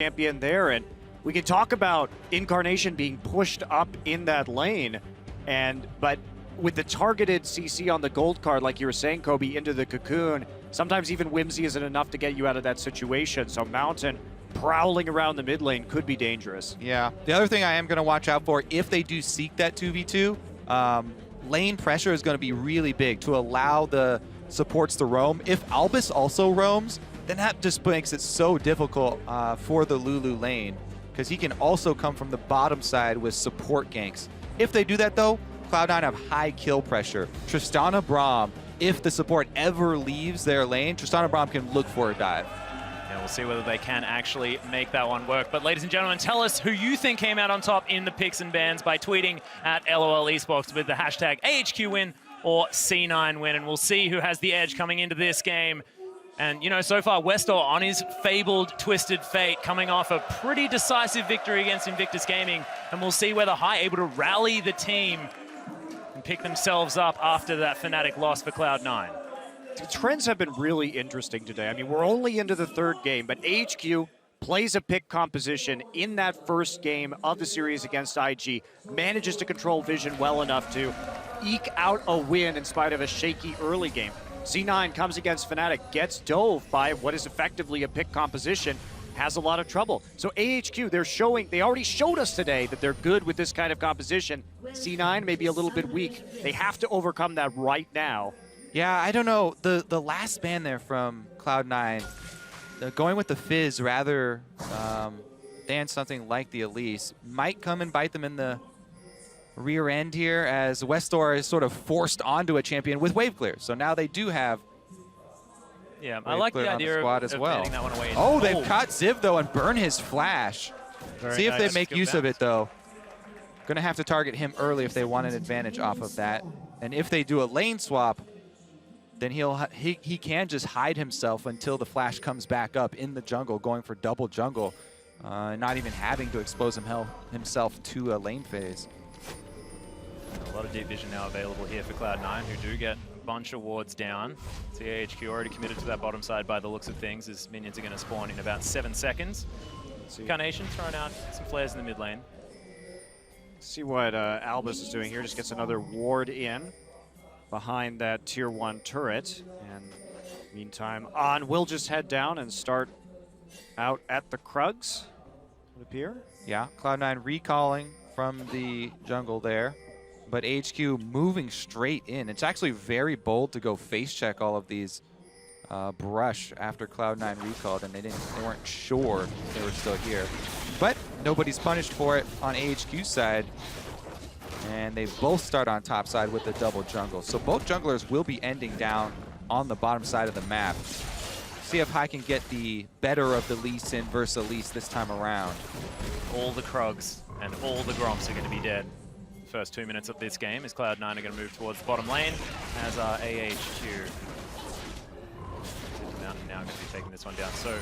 champion there, and we can talk about Incarnation being pushed up in that lane, but with the targeted CC on the gold card, like you were saying, Kobe, into the cocoon, sometimes even Whimsy isn't enough to get you out of that situation. So Mountain prowling around the mid lane could be dangerous. Yeah. The other thing I am going to watch out for, if they do seek that 2v2, lane pressure is going to be really big to allow the supports to roam. If Albis also roams, then that just makes it so difficult for the Lulu lane, because he can also come from the bottom side with support ganks. If they do that though, Cloud9 have high kill pressure. Tristana, Braum, if the support ever leaves their lane, Tristana, Braum can look for a dive. Yeah, we'll see whether they can actually make that one work. But ladies and gentlemen, tell us who you think came out on top in the picks and bans by tweeting at LOL Esports with the hashtag AHQ win or C9 win, and we'll see who has the edge coming into this game. And, you know, so far, westdoor on his fabled Twisted Fate, coming off a pretty decisive victory against Invictus Gaming. And we'll see whether High able to rally the team and pick themselves up after that Fnatic loss for Cloud9. The trends have been really interesting today. I mean, we're only into the third game, but AHQ plays a pick composition in that first game of the series against IG, manages to control vision well enough to eke out a win in spite of a shaky early game. C9 comes against Fnatic, gets dove by what is effectively a pick composition, has a lot of trouble. So AHQ, they already showed us today that they're good with this kind of composition. C9 may be a little bit weak. They have to overcome that right now. Yeah, I don't know. The last ban there from Cloud9, going with the Fizz rather than something like the Elise, might come and bite them in the rear end here, as westdoor is sort of forced onto a champion with wave clear. So now they do have I like the idea of as well. that one away. Oh, they've caught Ziv though and burn his flash. See if they make use of it though. Gonna have to target him early if they want an advantage off of that. And if they do a lane swap, then he can just hide himself until the flash comes back up in the jungle, going for double jungle, not even having to expose himself to a lane phase. A lot of deep vision now available here for Cloud9, who do get a bunch of wards down. So AHQ already committed to that bottom side by the looks of things, as minions are going to spawn in about 7 seconds. Incarnation throwing out some flares in the mid lane. See what Albis is doing here. Just gets another ward in behind that tier 1 turret. And meantime, On will just head down and start out at the Krugs, it would appear. Yeah, Cloud9 recalling from the jungle there, but HQ moving straight in. It's actually very bold to go face check all of these brush after Cloud9 recalled, and they weren't sure they were still here. But nobody's punished for it on AHQ's side, and they both start on top side with the double jungle. So both junglers will be ending down on the bottom side of the map. See if High can get the better of the Lee Sin versus Elise this time around. All the Krugs and all the Groms are going to be dead. First 2 minutes of this game as Cloud9 are going to move towards the bottom lane, as are AHQ. Mountain now going to be taking this one down. So,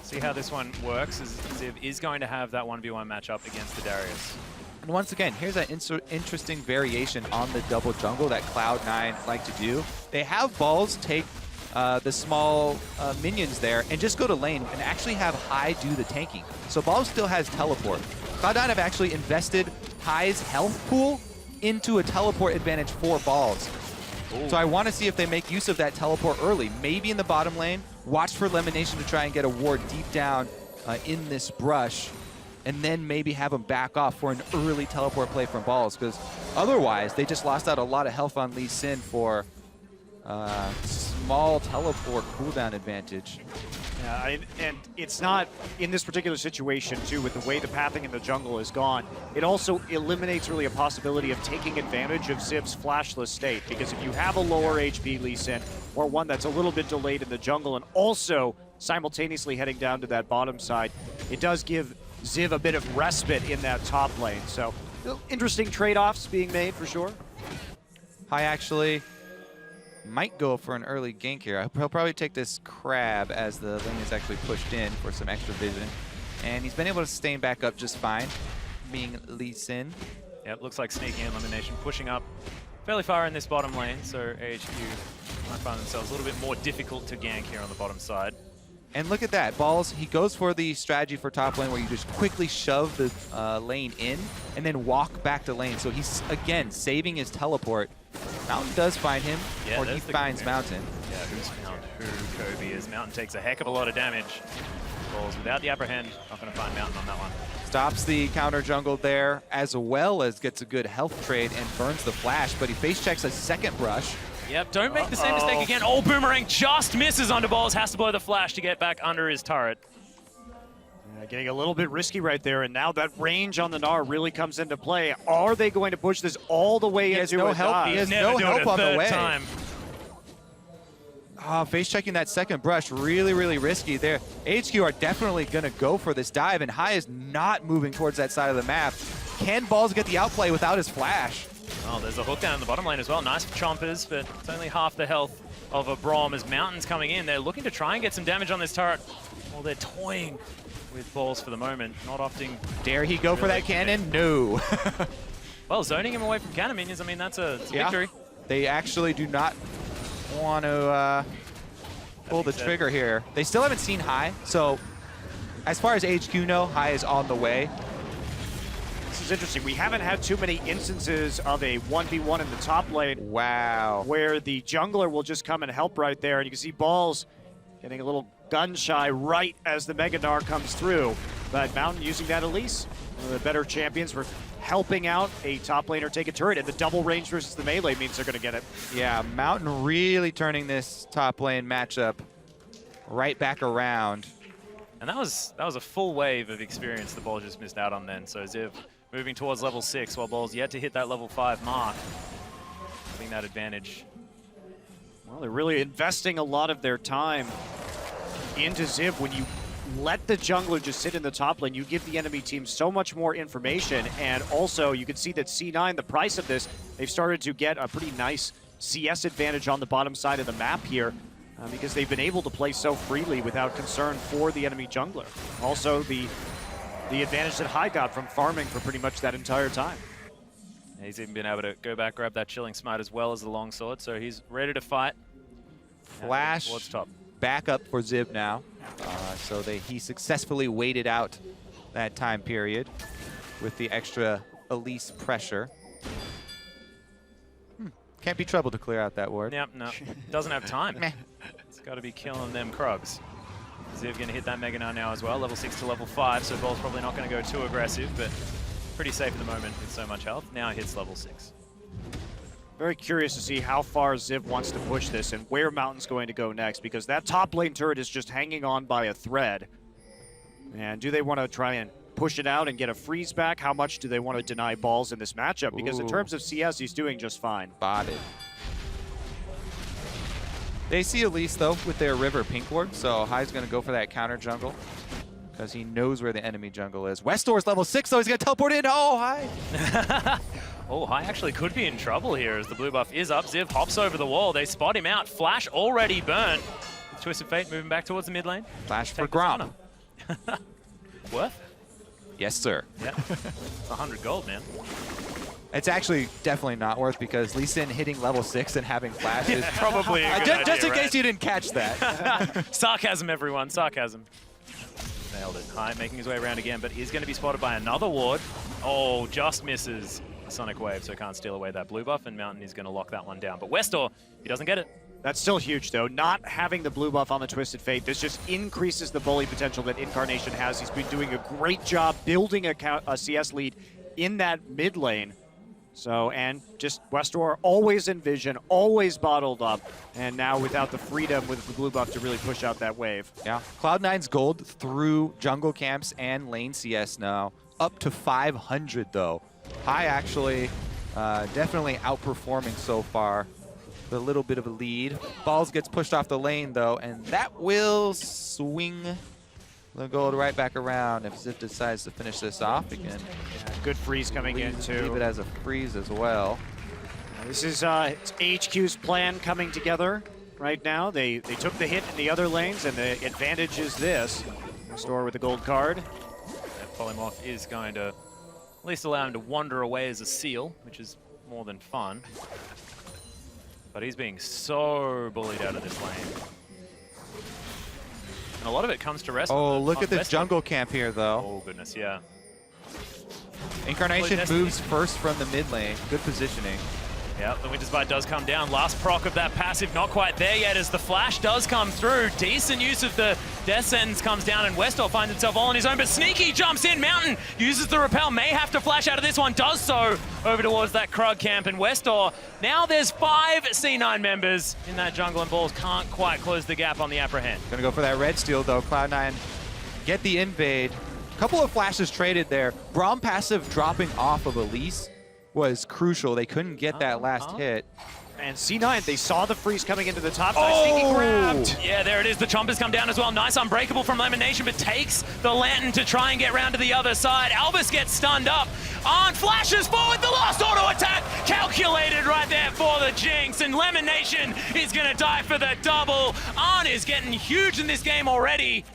see how this one works, as Ziv is going to have that 1v1 matchup against the Darius. And once again, here's an interesting variation on the double jungle that Cloud9 like to do. They have balls take the small minions there and just go to lane and actually have High do the tanking. So Balls still has teleport. Cloud9 have actually invested High's health pool into a teleport advantage for Balls. Ooh. So I want to see if they make use of that teleport early, maybe in the bottom lane. Watch for LemonNation to try and get a ward deep down in this brush, and then maybe have them back off for an early teleport play from Balls, because otherwise they just lost out a lot of health on Lee Sin for small teleport cooldown advantage. Yeah, and it's not, in this particular situation too, with the way the pathing in the jungle is gone, it also eliminates really a possibility of taking advantage of Ziv's flashless state, because if you have a lower HP Lee Sin, or one that's a little bit delayed in the jungle and also simultaneously heading down to that bottom side, it does give Ziv a bit of respite in that top lane. So interesting trade-offs being made for sure. High actually might go for an early gank here. He'll probably take this crab as the lane is actually pushed in for some extra vision. And he's been able to sustain back up just fine, being Lee Sin. Yeah, it looks like sneaking in LemonNation, pushing up fairly far in this bottom lane, so AHQ might find themselves a little bit more difficult to gank here on the bottom side. And look at that, Balls, he goes for the strategy for top lane where you just quickly shove the lane in and then walk back to lane. So he's, again, saving his teleport. Mountain does find him, or he finds Mountain. Yeah, who's found who? Kobe is. Mountain takes a heck of a lot of damage. Balls without the apprehend, not going to find Mountain on that one. Stops the counter jungle there, as well as gets a good health trade and burns the flash, but he face checks a second brush. Yep, don't make the same mistake again. Oh, Boomerang just misses onto Balls, has to blow the flash to get back under his turret. Getting a little bit risky right there, and now that range on the Gnar really comes into play. Are they going to push this all the way into a dive? He has no help on the way. Time. Face checking that second brush, really, really risky there. AHQ are definitely going to go for this dive, and Hai is not moving towards that side of the map. Can Balls get the outplay without his flash? Oh, there's a hook down in the bottom lane as well. Nice for Chompers, but it's only half the health of a Braum as Mountain's coming in. They're looking to try and get some damage on this turret. Well, they're toying with Balls for the moment, not opting. Dare he go for that cannon? No. Well, zoning him away from cannon minions, I mean, that's a victory. They actually do not want to pull the trigger here. They still haven't seen Hai, so as far as AHQ know, Hai is on the way. This is interesting. We haven't had too many instances of a 1v1 in the top lane. Wow. Where the jungler will just come and help right there. And you can see Balls getting a little gun shy right as the Mega Gnar comes through. But Mountain using that Elise, one of the better champions for helping out a top laner take a turret. And the double range versus the melee means they're going to get it. Yeah, Mountain really turning this top lane matchup right back around. And that was a full wave of experience the Balls just missed out on then. So Ziv moving towards level 6 while Balls yet to hit that level 5 mark. Having that advantage. Well, they're really investing a lot of their time into Ziv. When you let the jungler just sit in the top lane, you give the enemy team so much more information. And also, you can see that C9, the price of this, they've started to get a pretty nice CS advantage on the bottom side of the map here because they've been able to play so freely without concern for the enemy jungler. Also, the advantage that Hai got from farming for pretty much that entire time. He's even been able to go back, grab that Chilling Smite as well as the longsword, so he's ready to fight. Flash top. Back up for Ziv now. So he successfully waited out that time period with the extra Elise pressure. Can't be trouble to clear out that ward. Yep, no. Doesn't have time. It's got to be killing them Krugs. Ziv going to hit that Mega Gnar now as well, level 6 to level 5, so Ball's probably not going to go too aggressive, but pretty safe at the moment with so much health. Now hits level 6. Very curious to see how far Ziv wants to push this and where Mountain's going to go next, because that top lane turret is just hanging on by a thread. And do they want to try and push it out and get a freeze back? How much do they want to deny Balls in this matchup? Because in terms of CS, he's doing just fine. Botted. They see Elise, though, with their River Pink Ward, so Hai's going to go for that counter jungle because he knows where the enemy jungle is. westdoor's level 6, so he's going to teleport in. Oh, Hai! Oh, Hai actually could be in trouble here as the blue buff is up. Ziv hops over the wall. They spot him out. Flash already burnt. Twisted Fate moving back towards the mid lane. Flash for Braum. Worth? Yes, sir. Yeah. It's 100 gold, man. It's actually definitely not worth because Lee Sin hitting level 6 and having flash is probably a good just idea, in case you didn't catch that. Sarcasm, everyone. Sarcasm. Nailed it. Hai making his way around again, but he's going to be spotted by another ward. Oh, just misses the Sonic Wave, so can't steal away that blue buff, and Mountain is going to lock that one down. But westdoor, he doesn't get it. That's still huge, though. Not having the blue buff on the Twisted Fate, this just increases the bully potential that Incarnation has. He's been doing a great job building a CS lead in that mid lane. So, and just westdoor always in vision, always bottled up, and now without the freedom with the blue buff to really push out that wave. Yeah, Cloud9's gold through jungle camps and lane CS now, up to 500 though. Hai actually definitely outperforming so far. With a little bit of a lead. Balls gets pushed off the lane though, and that will swing the gold right back around if Ziv decides to finish this off again. Yeah, good freeze coming in too. Leave it as a freeze as well. This is it's AHQ's plan coming together right now. They took the hit in the other lanes, and the advantage is this. Store with the gold card. And Polymorph is going to at least allow him to wander away as a seal, which is more than fun. But he's being so bullied out of this lane. And a lot of it comes to rest. Oh, look at this Westdoor. jungle camp here, though. Oh, goodness, yeah. Incarnation moves first from the mid lane. Good positioning. Yep, the Winter's Bite does come down. Last proc of that passive, not quite there yet as the flash does come through. Decent use of the Death Sentence comes down and westdoor finds himself all on his own, but Sneaky jumps in. Mountain uses the repel, may have to flash out of this one, does so over towards that Krug camp, and westdoor. Now there's 5 C9 members in that jungle, and Balls can't quite close the gap on the apprehend. Gonna go for that red steal, though. Cloud9 get the invade. Couple of flashes traded there. Braum passive dropping off of Elise was crucial. They couldn't get that last hit. And C9, they saw the freeze coming into the top side. Sneaky grabbed. Yeah, there it is. The Chompers come down as well. Nice Unbreakable from LemonNation, but takes the Lantern to try and get round to the other side. Albis gets stunned up. On flashes forward, the last auto attack calculated right there for the Jinx, and LemonNation is going to die for the double. On is getting huge in this game already.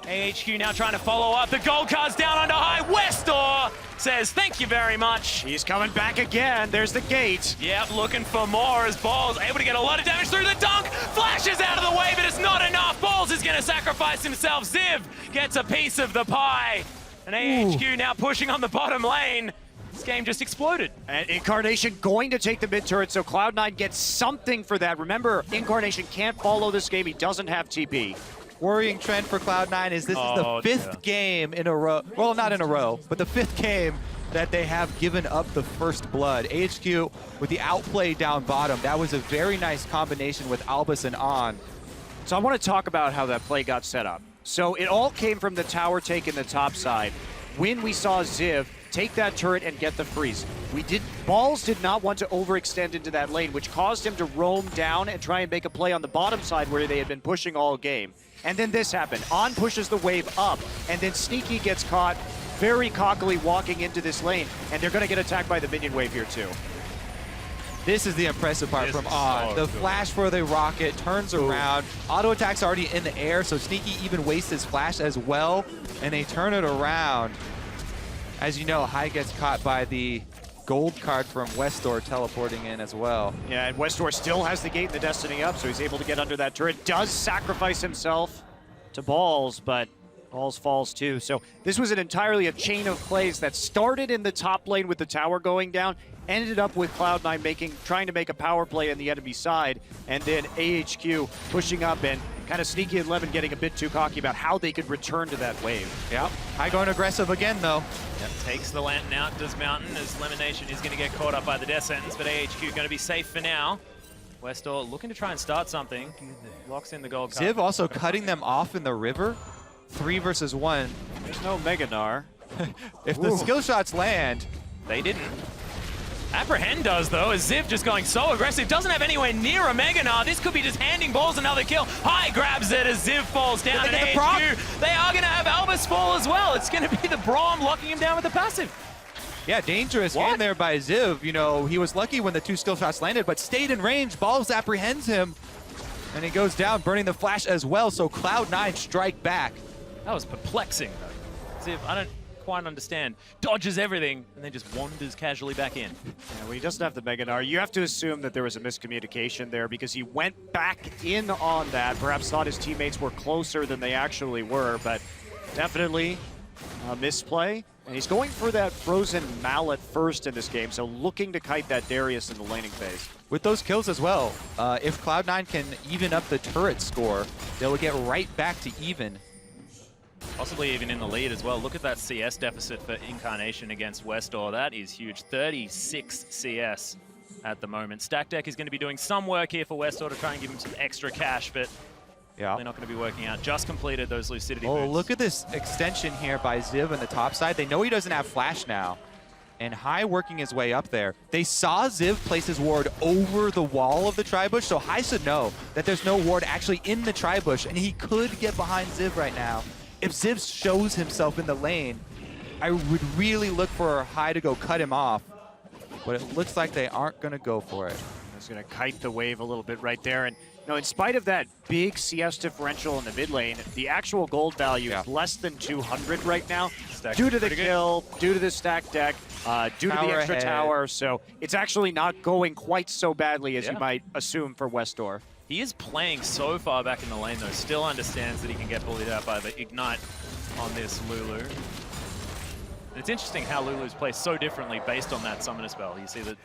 AHQ now trying to follow up. The gold card's down under high. westdoor says thank you very much. He's coming back again. There's the gate. Yep, looking for more as Balls able to get a lot of damage through the dunk. Flashes out of the way, but it's not enough. Balls is going to sacrifice himself. Ziv gets a piece of the pie. And AHQ now pushing on the bottom lane. This game just exploded. And Incarnation going to take the mid turret, so Cloud9 gets something for that. Remember, Incarnation can't follow this game. He doesn't have TP. Worrying trend for Cloud9 is this is the 5th game in a row. Well, not in a row, but the 5th game that they have given up the first blood. AHQ with the outplay down bottom. That was a very nice combination with Albis and On. So I want to talk about how that play got set up. So it all came from the tower take in the top side. When we saw Ziv take that turret and get the freeze, Balls did not want to overextend into that lane, which caused him to roam down and try and make a play on the bottom side where they had been pushing all game. And then this happened. On pushes the wave up, and then Sneaky gets caught very cockily walking into this lane, and they're going to get attacked by the minion wave here too. This is the impressive part from On. The flash for the rocket turns around. Auto attack's already in the air, so Sneaky even wastes his flash as well, and they turn it around. As you know, High gets caught by the gold card from westdoor teleporting in as well. Yeah, and westdoor still has the gate and the Destiny up, so he's able to get under that turret. Does sacrifice himself to Balls, but Balls falls too. So this was entirely a chain of plays that started in the top lane with the tower going down, ended up with Cloud9 trying to make a power play on the enemy side, and then AHQ pushing up and kind of Sneaky and Lemon getting a bit too cocky about how they could return to that wave. Yep. High going aggressive again, though. Yep, takes the Lantern out, does Mountain, as LemonNation is going to get caught up by the Death Sentence, but AHQ going to be safe for now. westdoor looking to try and start something. Locks in the gold card. Ziv also cutting them off in the river. 3 versus 1. There's no Mega Gnar. If the skill shots land, They didn't. Apprehend does, though, as Ziv just going so aggressive. Doesn't have anywhere near a Mega Gnar. This could be just handing Balls another kill. High grabs it as Ziv falls down. And AHQ, they are going to have Albis fall as well. It's going to be the Braum locking him down with the passive. yeah, dangerous game there by Ziv. You know, he was lucky when the 2 skill shots landed, but stayed in range. Balls apprehends him, and he goes down, burning the flash as well, so Cloud9 strike back. That was perplexing, though. Ziv, I don't quite understand. Dodges everything and then just wanders casually back in. Yeah, when he doesn't have the Mega Gnar, you have to assume that there was a miscommunication there because he went back in on that. Perhaps thought his teammates were closer than they actually were, but definitely a misplay. And he's going for that frozen mallet first in this game, so looking to kite that Darius in the laning phase. With those kills as well, if Cloud9 can even up the turret score, they'll get right back to even. Possibly even in the lead as well. Look at that CS deficit for Incarnation against westdoor. That is huge. 36 CS at the moment. Stack Deck is going to be doing some work here for westdoor to try and give him some extra cash, but they're not going to be working out. Just completed those Lucidity boots. Look at this extension here by Ziv on the top side. They know he doesn't have flash now. And High working his way up there. They saw Ziv place his ward over the wall of the tri-bush, so High should know that there's no ward actually in the tri-bush, and he could get behind Ziv right now. If Ziv shows himself in the lane, I would really look for High to go cut him off, but it looks like they aren't going to go for it. He's going to kite the wave a little bit right there. And in spite of that big CS differential in the mid lane, the actual gold value is less than 200 right now due to the kill, due to the stack deck, due to the extra tower. So it's actually not going quite so badly as you might assume for westdoor. He is playing so far back in the lane, though. Still understands that he can get bullied out by the Ignite on this Lulu. And it's interesting how Lulu's play so differently based on that summoner spell. You see that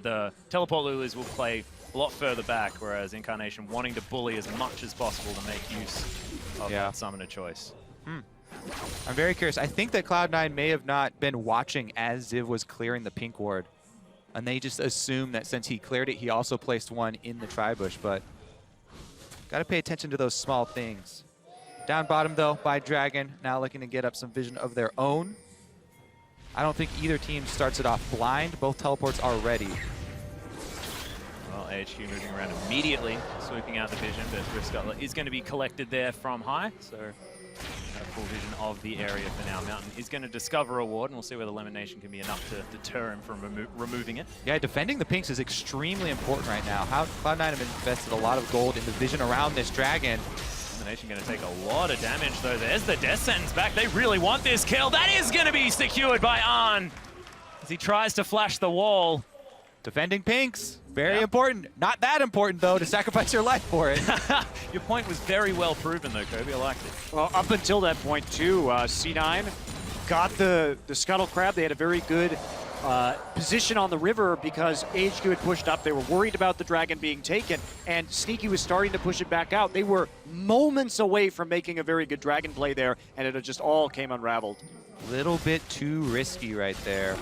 the teleport Lulus will play a lot further back, whereas Incarnation wanting to bully as much as possible to make use of that summoner choice. I'm very curious. I think that Cloud9 may have not been watching as Ziv was clearing the pink ward. And they just assumed that since he cleared it, he also placed one in the tri-bush. But got to pay attention to those small things. Down bottom, though, by Dragon. Now looking to get up some vision of their own. I don't think either team starts it off blind. Both teleports are ready. Well, AHQ moving around immediately, sweeping out the vision, but Riftstella is going to be collected there from high. So full vision of the area for now. Mountain is going to discover a ward, and we'll see whether LemonNation can be enough to deter him from removing it. Yeah, defending the pinks is extremely important right now. Cloud9 have invested a lot of gold in the vision around this dragon. LemonNation going to take a lot of damage, though. There's the death sentence back. They really want this kill. That is going to be secured by Arn as he tries to flash the wall. Defending pinks, very important. Not that important, though, to sacrifice your life for it. Your point was very well proven, though, Kobe. I liked it. Well, up until that point, too, C9 got the Scuttle Crab. They had a very good position on the river because AHQ had pushed up. They were worried about the dragon being taken, and Sneaky was starting to push it back out. They were moments away from making a very good dragon play there, and it just all came unraveled. Little bit too risky right there.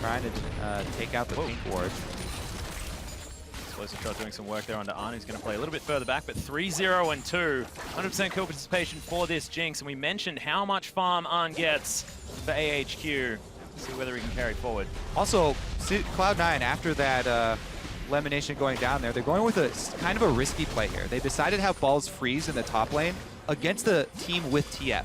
Trying to take out the pink ward. Explosive Shot doing some work there under Arn. He's going to play a little bit further back, but 3-0 and 2. 100% kill participation for this Jinx, and we mentioned how much farm Arn gets for AHQ. See whether he can carry forward. Also, Cloud9, after that LemonNation going down there, they're going with a kind of a risky play here. They decided to have balls freeze in the top lane against the team with TF.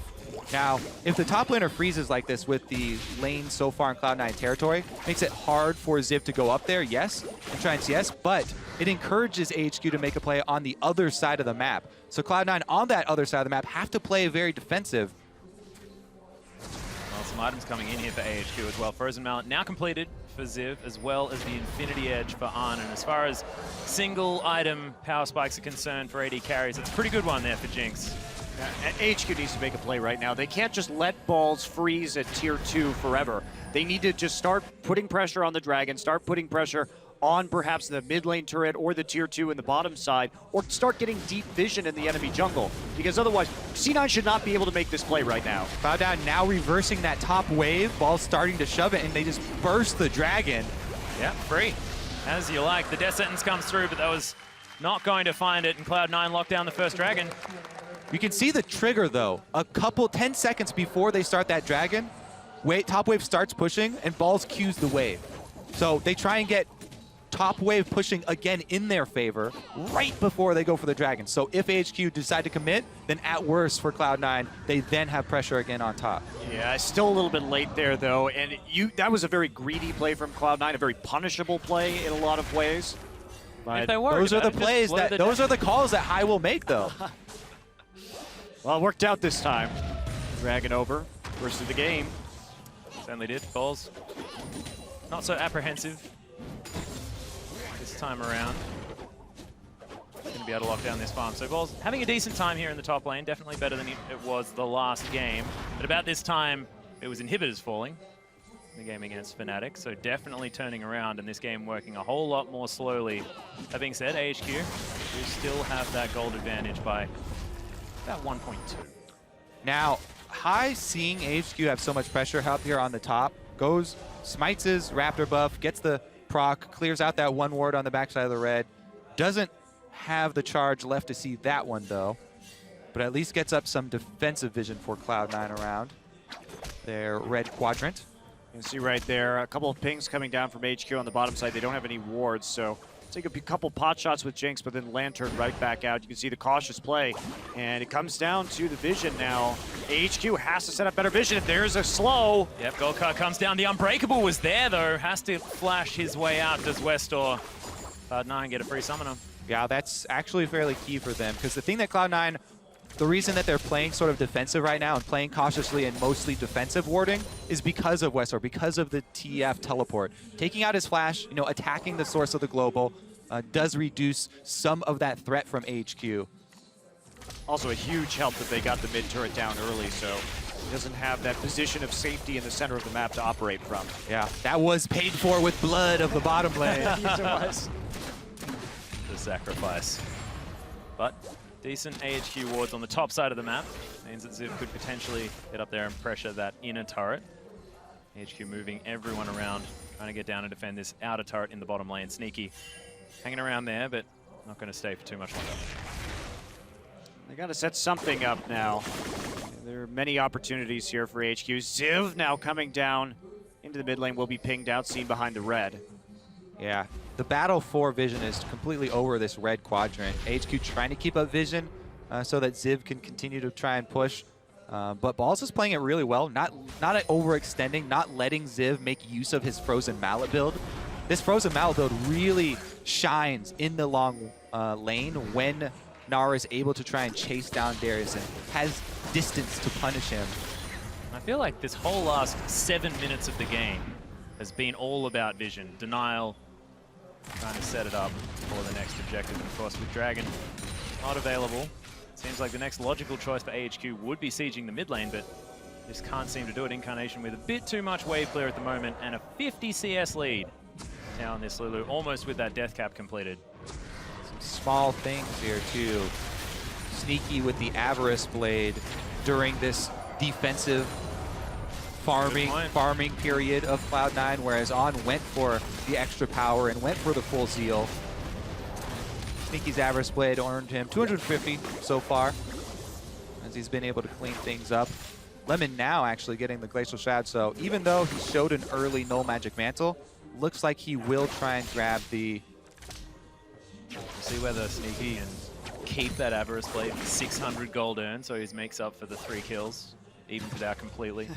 Now, if the top laner freezes like this with the lane so far in Cloud9 territory, makes it hard for Ziv to go up there, yes, and try and CS, but it encourages AHQ to make a play on the other side of the map. So Cloud9 on that other side of the map have to play very defensive. Well, some items coming in here for AHQ as well. Frozen Mallet now completed for Ziv, as well as the Infinity Edge for Arn. And as far as single item power spikes are concerned for AD carries, it's a pretty good one there for Jinx. AHQ needs to make a play right now. They can't just let balls freeze at tier 2 forever. They need to just start putting pressure on the dragon, start putting pressure on perhaps the mid lane turret or the tier 2 in the bottom side, or start getting deep vision in the enemy jungle. Because otherwise, C9 should not be able to make this play right now. Cloud9 now reversing that top wave, ball starting to shove it, and they just burst the dragon. Yeah, free. As you like. The death sentence comes through, but that was not going to find it, and Cloud9 locked down the first dragon. You can see the trigger, though. 10 seconds before they start that dragon, top wave starts pushing, and balls cues the wave. So they try and get top wave pushing again in their favor right before they go for the dragon. So if AHQ decide to commit, then at worst for Cloud9, they then have pressure again on top. Yeah, still a little bit late there, though. And that was a very greedy play from Cloud9, a very punishable play in a lot of ways. But those are the plays those are the calls that High will make, though. Well, it worked out this time. Dragon over, first of the game. Certainly did. Balls not so apprehensive this time around. Going to be able to lock down this farm. So Balls having a decent time here in the top lane. Definitely better than it was the last game. But about this time, it was inhibitors falling in the game against Fnatic. So definitely turning around and this game working a whole lot more slowly. That being said, AHQ do still have that gold advantage by about 1.2. Now, High seeing AHQ have so much pressure up here on the top, goes, smites his Raptor buff, gets the proc, clears out that one ward on the backside of the red. Doesn't have the charge left to see that one, though, but at least gets up some defensive vision for Cloud9 around their red quadrant. You can see right there, a couple of pings coming down from HQ on the bottom side. They don't have any wards, so take a couple pot shots with Jinx, but then Lantern right back out. You can see the cautious play, and it comes down to the vision now. AHQ has to set up better vision. There's a slow. Yep, gold card comes down. The Unbreakable was there, though. Has to flash his way out. Does westdoor. Cloud9 get a free summoner. Yeah, that's actually fairly key for them, because the thing that Cloud9, the reason that they're playing sort of defensive right now and playing cautiously and mostly defensive warding is because of westdoor, because of the TF teleport. Taking out his flash, attacking the source of the global, does reduce some of that threat from AHQ. Also a huge help that they got the mid turret down early, so he doesn't have that position of safety in the center of the map to operate from. Yeah, that was paid for with blood of the bottom lane. Yes, it was. The sacrifice. But decent AHQ wards on the top side of the map. Means that Ziv could potentially get up there and pressure that inner turret. AHQ moving everyone around, trying to get down and defend this outer turret in the bottom lane. Sneaky hanging around there, but not going to stay for too much longer. They got to set something up now. There are many opportunities here for AHQ. Ziv now coming down into the mid lane, will be pinged out, seen behind the red. Yeah, the battle for vision is completely over this red quadrant. AHQ trying to keep up vision so that Ziv can continue to try and push. But Balls is playing it really well, not overextending, not letting Ziv make use of his Frozen Mallet build. This Frozen Mallet build really shines in the long lane when Gnar is able to try and chase down Darius and has distance to punish him. I feel like this whole last 7 minutes of the game has been all about vision. Denial, trying to set it up for the next objective. And of course, with Dragon not available, seems like the next logical choice for AHQ would be sieging the mid lane, but just can't seem to do it. Incarnation with a bit too much wave clear at the moment and a 50 CS lead now on this Lulu, almost with that death cap completed. Some small things here too. Sneaky with the Avarice Blade during this defensive farming period of Cloud9, whereas On went for the extra power and went for the full zeal. Sneaky's Avarice Blade earned him 250 so far, as he's been able to clean things up. Lemon now actually getting the Glacial Shroud, so even though he showed an early Null Magic Mantle, looks like he will try and grab the... We'll see whether Sneaky can keep that Avarice Blade for 600 gold earned, so he makes up for the 3 kills, evens it out completely.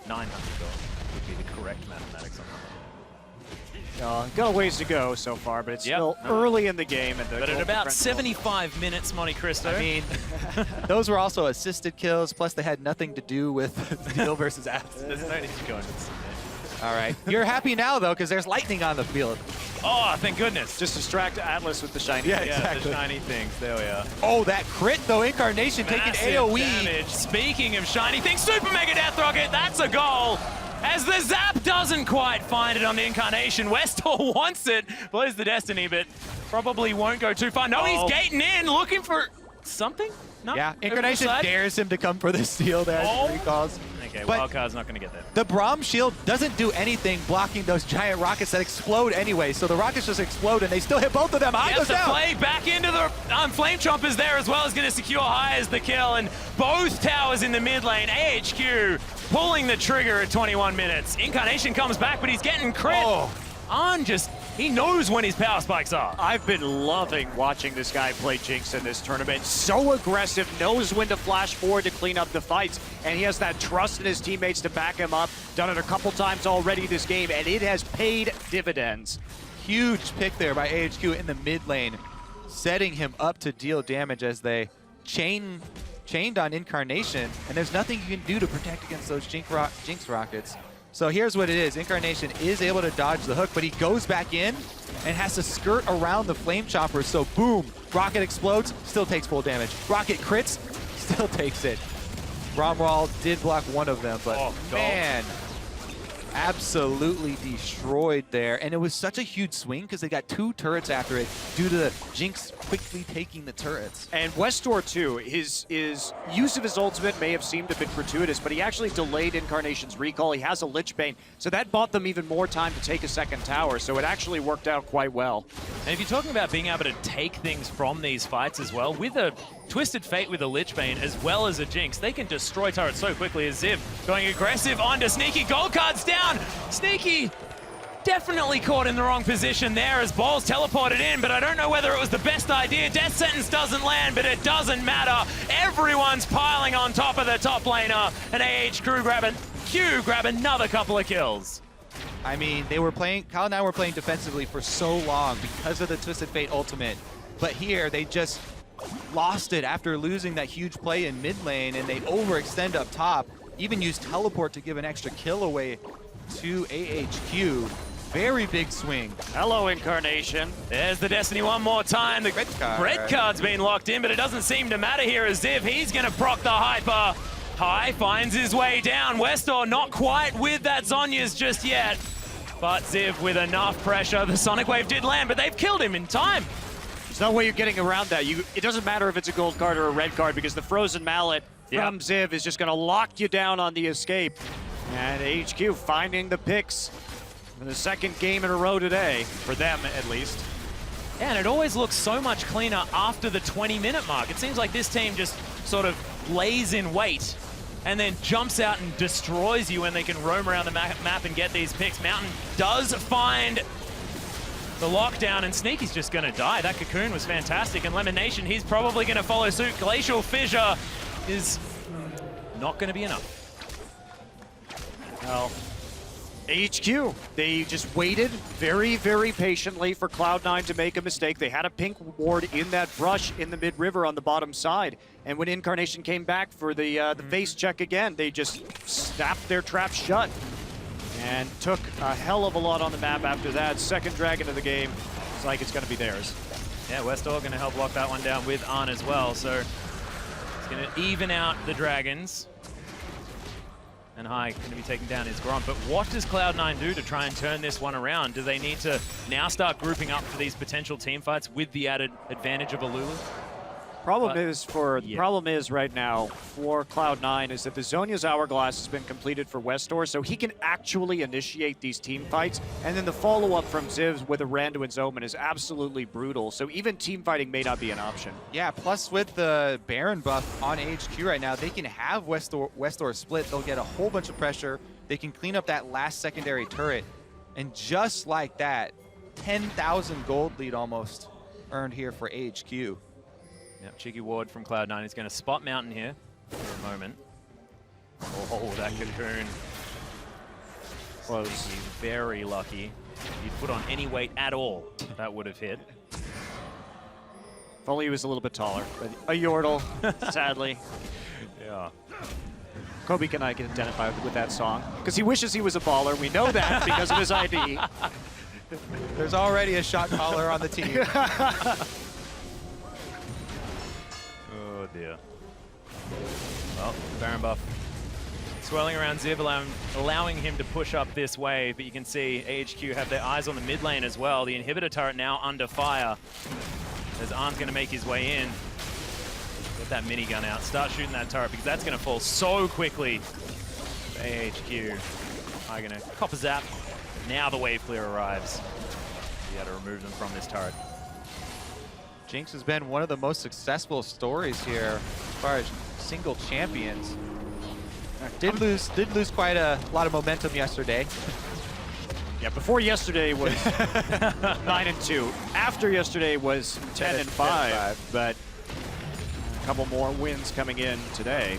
900 gold would be the correct mathematics on that. Got a ways to go so far, but it's still early in the game. And but at about 75 minutes, Monte Cristo. I mean, those were also assisted kills, plus they had nothing to do with Steel versus Atlas. There's no need to go into this. All right. You're happy now, though, because there's lightning on the field. Oh, thank goodness. Just distract Atlas with the shiny. Yeah, exactly. The shiny things. There we are. Oh, that crit, though. Incarnation taking AoE. Damage. Speaking of shiny things, Super Mega Death Rocket, that's a goal. As the zap doesn't quite find it on the Incarnation. westdoor wants it, blows the Destiny, but probably won't go too far. No, he's gating in, looking for something? No? Yeah, Incarnation dares him to come for the steal there. He calls. Okay, but Wildcard's not going to get there. The Braum shield doesn't do anything blocking those giant rockets that explode anyway, so the rockets just explode and they still hit both of them. Eye goes down. Play back into the Flame Chompers there as well, is going to secure High as the kill, and both towers in the mid lane. AHQ pulling the trigger at 21 minutes. Incarnation comes back, but he's getting crit. On just, he knows when his power spikes are. I've been loving watching this guy play Jinx in this tournament. So aggressive, knows when to flash forward to clean up the fights, and he has that trust in his teammates to back him up. Done it a couple times already this game, and it has paid dividends. Huge pick there by AHQ in the mid lane, setting him up to deal damage as they chained on Incarnation, and there's nothing you can do to protect against those Jinx rockets. So here's what it is. Incarnation is able to dodge the hook, but he goes back in and has to skirt around the Flame Chopper. So boom, rocket explodes, still takes full damage. Rocket crits, still takes it. Braum did block one of them, but man, absolutely destroyed there. And it was such a huge swing because they got 2 turrets after it due to the Jinx quickly taking the turrets. And westdoor too, his use of his ultimate may have seemed a bit gratuitous, but he actually delayed Incarnation's recall. He has a Lich Bane, so that bought them even more time to take a second tower, so it actually worked out quite well. And if you're talking about being able to take things from these fights as well, with a Twisted Fate with a Lich Bane as well as a Jinx, they can destroy turrets so quickly. As Ziv going aggressive onto Sneaky. Gold card's down. Sneaky definitely caught in the wrong position there as Balls teleported in, but I don't know whether it was the best idea. Death Sentence doesn't land, but it doesn't matter. Everyone's piling on top of the top laner, and AHQ grab another couple of kills. I mean, Cloud9 were playing defensively for so long because of the Twisted Fate ultimate, but here they just lost it after losing that huge play in mid lane, and they overextend up top, even use teleport to give an extra kill away to AHQ. very big swing. Hello, Incarnation. There's the Destiny one more time. The red card's been locked in, but it doesn't seem to matter here as Ziv, he's going to proc the Hyper. High finds his way down. westdoor not quite with that Zhonya's just yet. But Ziv with enough pressure. The Sonic Wave did land, but they've killed him in time. There's no way you're getting around that. It doesn't matter if it's a gold card or a red card because the Frozen Mallet from Ziv is just going to lock you down on the escape. And AHQ finding the picks for the second game in a row today, for them at least. Yeah, and it always looks so much cleaner after the 20-minute mark. It seems like this team just sort of lays in wait and then jumps out and destroys you when they can roam around the map and get these picks. Mountain does find the lockdown, and Sneaky's just going to die. That cocoon was fantastic, and LemonNation, he's probably going to follow suit. Glacial Fissure is not going to be enough. Well, AHQ, they just waited very, very patiently for Cloud9 to make a mistake. They had a pink ward in that brush in the mid-river on the bottom side. And when Incarnation came back for the face check again, they just snapped their trap shut and took a hell of a lot on the map after that. Second dragon of the game. It's like it's going to be theirs. Yeah, westdoor going to help lock that one down with Arn as well. So it's going to even out the dragons. And High going to be taking down his Gromp. But what does Cloud9 do to try and turn this one around? Do they need to now start grouping up for these potential team fights with the added advantage of a Lulu? The problem is right now for Cloud9 is that the Zhonya's Hourglass has been completed for westdoor, so he can actually initiate these team fights, and then the follow-up from Zivs with a Randuin's Omen is absolutely brutal, so even team fighting may not be an option. Yeah, plus with the Baron buff on AHQ right now, they can have westdoor split. They'll get a whole bunch of pressure. They can clean up that last secondary turret, and just like that, 10,000 gold lead almost earned here for AHQ. Yep, cheeky ward from Cloud9 is going to spot Mountain here for a moment. Oh, that cocoon. Close. He's very lucky. If he'd put on any weight at all, that would have hit. If only he was a little bit taller. But a Yordle, sadly. Yeah. Kobe and I can identify with that song because he wishes he was a baller. We know that because of his ID. There's already a shot caller on the team. Oh dear. Well, Baron buff swirling around Ziv, allowing him to push up this way, but you can see AHQ have their eyes on the mid lane as well. The inhibitor turret now under fire as Arn's going to make his way in. Get that minigun out, start shooting that turret because that's going to fall so quickly. AHQ are going to cop a zap. Now the wave clear arrives. You got to remove them from this turret. Jinx has been one of the most successful stories here as far as single champions. Did lose quite a lot of momentum yesterday. Yeah, before yesterday was 9-2. After yesterday was 10-5, but a couple more wins coming in today.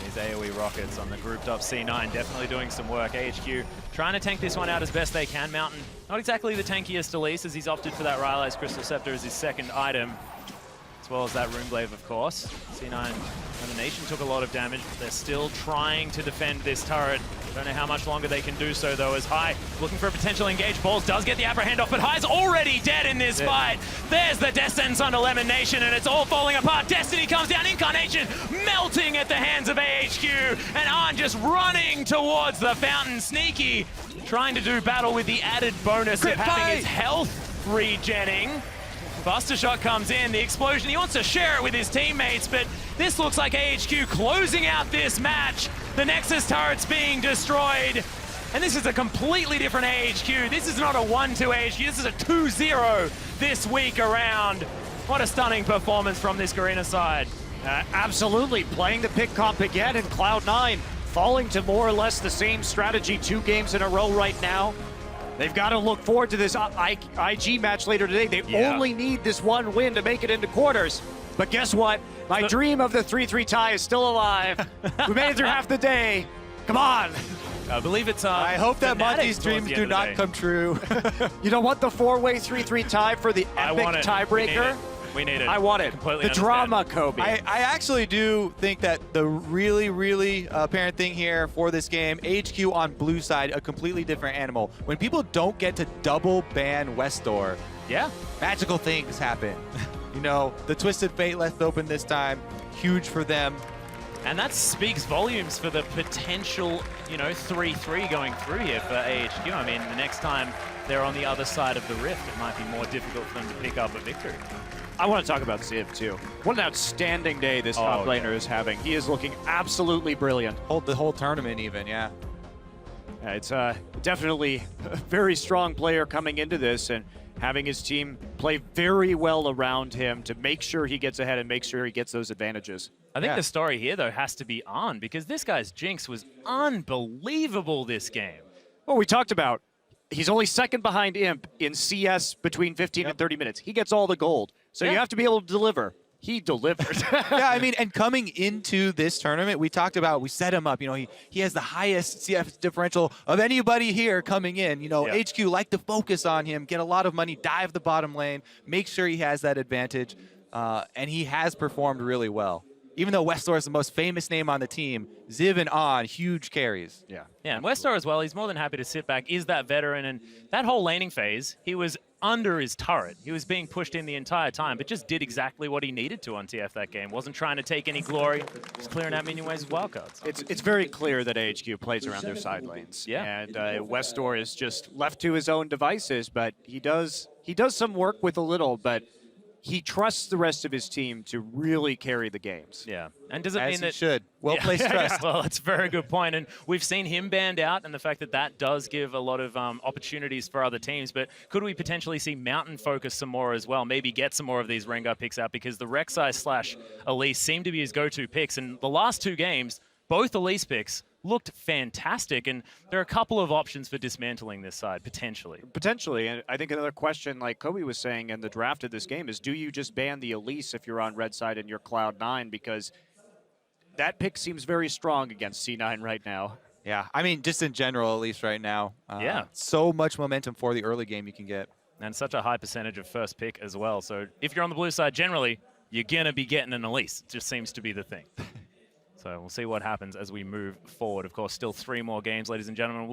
These AoE rockets on the grouped up C9 definitely doing some work. AHQ trying to tank this one out as best they can. Mountain, not exactly the tankiest Elise as he's opted for that Rylai's Crystal Scepter as his second item, as well as that Runeblade, of course. C9 LemonNation took a lot of damage, but they're still trying to defend this turret. Don't know how much longer they can do so, though, as High looking for a potential engage. Balls does get the upper hand off, but High's already dead in this fight. There's the death sentence onto LemonNation, and it's all falling apart. Destiny comes down, Incarnation melting at the hands of AHQ, and Arn just running towards the fountain. Sneaky trying to do battle with the added bonus of having his health regenning. Buster Shot comes in, the explosion, he wants to share it with his teammates, but this looks like AHQ closing out this match. The Nexus turret's being destroyed, and this is a completely different AHQ. This is not a 1-2 AHQ, this is a 2-0 this week around. What a stunning performance from this Garena side. Absolutely, playing the pick comp again, and Cloud9 falling to more or less the same strategy 2 games in a row right now. They've got to look forward to this IG match later today. They only need this one win to make it into quarters. But guess what? My dream of the 3-3 tie is still alive. We made it through half the day. Come on. I believe it's I hope that Monty's dreams do not come true. You don't want the 4-way 3-3 tie for the epic tiebreaker? We need it. I want it. Completely The understand. drama, Kobe. I actually do think that the really apparent thing here for this game, AHQ on blue side, a completely different animal. When people don't get to double ban westdoor, Yeah. magical things happen. You know, the Twisted Fate left open this time, huge for them. And that speaks volumes for the potential, 3-3 going through here for AHQ. I mean, the next time they're on the other side of the rift, it might be more difficult for them to pick up a victory. I want to talk about Ziv, too. What an outstanding day this top laner is having. He is looking absolutely brilliant. Hold the whole tournament even, yeah. It's definitely a very strong player coming into this and having his team play very well around him to make sure he gets ahead and make sure he gets those advantages. I think the story here, though, has to be on, because this guy's Jinx was unbelievable this game. Well, we talked about he's only second behind Imp in CS between 15 and 30 minutes. He gets all the gold. So you have to be able to deliver. He delivered. Yeah, I mean, and coming into this tournament, we talked about, we set him up. You know, he has the highest CF differential of anybody here coming in. You know, HQ like to focus on him, get a lot of money, dive the bottom lane, make sure he has that advantage, and he has performed really well. Even though westdoor is the most famous name on the team, Ziv and On, huge carries. Yeah, and westdoor as well, he's more than happy to sit back, is that veteran, and that whole laning phase, he was under his turret. He was being pushed in the entire time, but just did exactly what he needed to on TF that game. Wasn't trying to take any glory, just clearing out minion waves with wildcards. It's very clear that AHQ plays around their side lanes. Yeah. And westdoor is just left to his own devices, but he does some work with a little, but he trusts the rest of his team to really carry the games. Yeah, and does it As mean he that should. Well-placed trust. Well, that's a very good point, and we've seen him banned out, and the fact that that does give a lot of opportunities for other teams. But could we potentially see Mountain focus some more as well? Maybe get some more of these Rengar picks out, because the Rek'Sai / Elise seem to be his go-to picks, and the last two games, both Elise picks looked fantastic, and there are a couple of options for dismantling this side, potentially. Potentially, and I think another question, like Kobe was saying in the draft of this game, is do you just ban the Elise if you're on red side and you're Cloud9? Because that pick seems very strong against C9 right now. Yeah, I mean, just in general, at least right now. Yeah. So much momentum for the early game you can get. And such a high percentage of first pick as well. So if you're on the blue side, generally, you're going to be getting an Elise. It just seems to be the thing. So we'll see what happens as we move forward. Of course, still 3 more games, ladies and gentlemen.